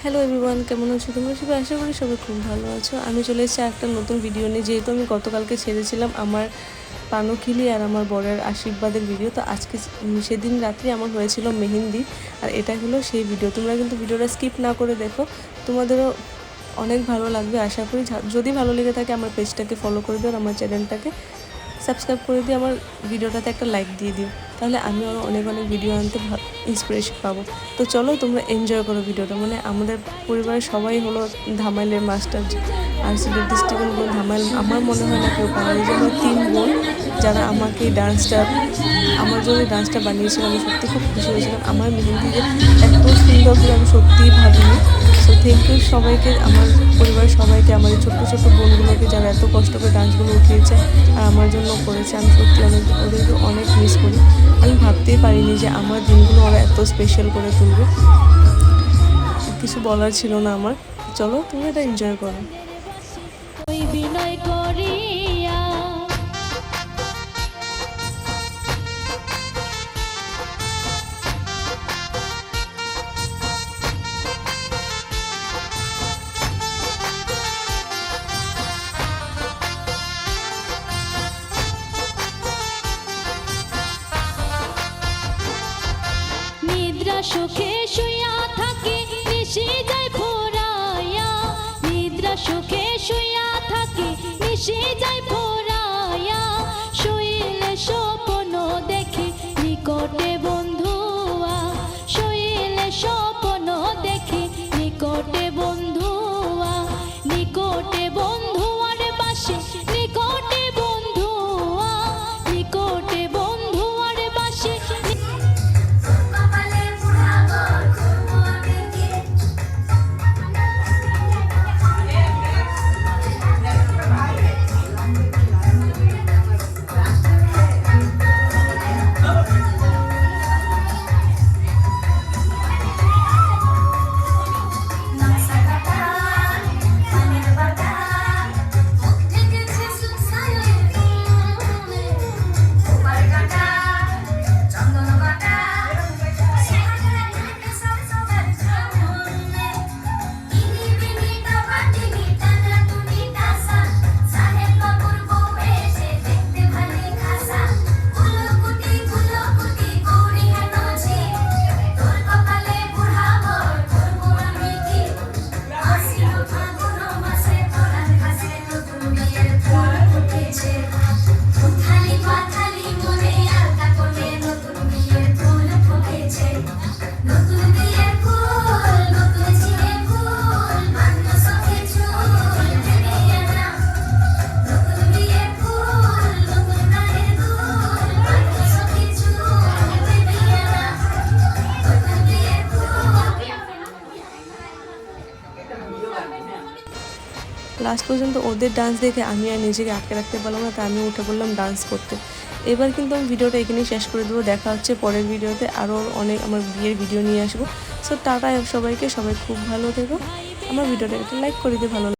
Hello everyone, কেমন আছো তোমরা সবাই? আশা করি সবাই খুব ভালো আছো। আমি চলে এসেছি একটা নতুন ভিডিও নিয়ে। যেহেতু আমি গতকালকে ছেড়েছিলাম আমার পানখিলি আর আমার বরের আশীর্বাদের ভিডিও, তো আজকে সেদিন রাত্রে আমার হয়েছিল মেহেন্দি, আর এটা হলো সেই ভিডিও। তোমরা কিন্তু ভিডিওটা স্কিপ না করে দেখো, তোমাদেরও অনেক ভালো লাগবে আশা করি। যদি ভালো লেগে থাকে আমার পেজটাকে ফলো করে দিও আর আমার চ্যানেলটাকে সাবস্ক্রাইব করে দিয়ে আমার ভিডিওটাতে একটা লাইক দিয়ে দিও, তাহলে আমি আরও অনেক অনেক ভিডিও আনতে ইন্সপিরেশন পাবো। তো চলো তোমরা এনজয় করো ভিডিওটা। মানে আমাদের পরিবারের সবাই হলো ধামাইলের মাস্টার, আর সিলেট ডিস্ট্রিক্টের মধ্যে ধামাইল আমার মনে হয় না কেউ পারে। এই যে আমার 3 বোন যারা আমাকে এই ডান্সটা আমার জন্য ডান্সটা বানিয়েছিল, আমি সত্যি খুব খুশি হয়েছিলাম। আমার মেহেন্দি যে এত সুন্দর করে আমি সত্যিই ভাবিনি। সো থ্যাংক ইউ সবাইকে, আমার পরিবারের সবাইকে, আমার এই ছোট্টো ছোট্টো বোনগুলোকে যারা এত কষ্ট করে ডান্সগুলো উঠিয়েছে আর আমার জন্য করেছে। আমি সত্যি ওদেরকে অনেক মিস করি। আমি ভাবতেই পারিনি যে আমার দিনগুলো ওরা এত স্পেশাল করে তুলবে। কিছু বলার ছিল না আমার। চলো তুমি এটা এনজয় করো। সুখে শুইয়া থাকি নিশি যায় ভোরাইয়া, নিদ্রা সুখে শুইয়া থাকি নিশি যায় ভোরাইয়া, শুইলে স্বপ্ন দেখি নিকটে বন্ধুয়া, শুইলে স্বপ্ন দেখি নিকটে বন্ধুয়া, নিকটে বন্ধুয়ার বাসে নিকটে বন্ধুয়া, নিকটে বন্ধুয়ার বাসে। লাস্ট পর্যন্ত ওদের ডান্স দেখে আমি আর নিজেকে আটকে রাখতে পারলাম না, তাই আমি উঠে পড়লাম ডান্স করতে। এবার কিন্তু আমি ভিডিওটা এখানেই শেষ করে দেবো। দেখা হচ্ছে পরের ভিডিওতে, আরও অনেক আমার বিয়ের ভিডিও নিয়ে আসবো। সো টাটা সবাইকে, সবাই খুব ভালো থেকো। আমার ভিডিওটা একটা লাইক করে দিতে ভালো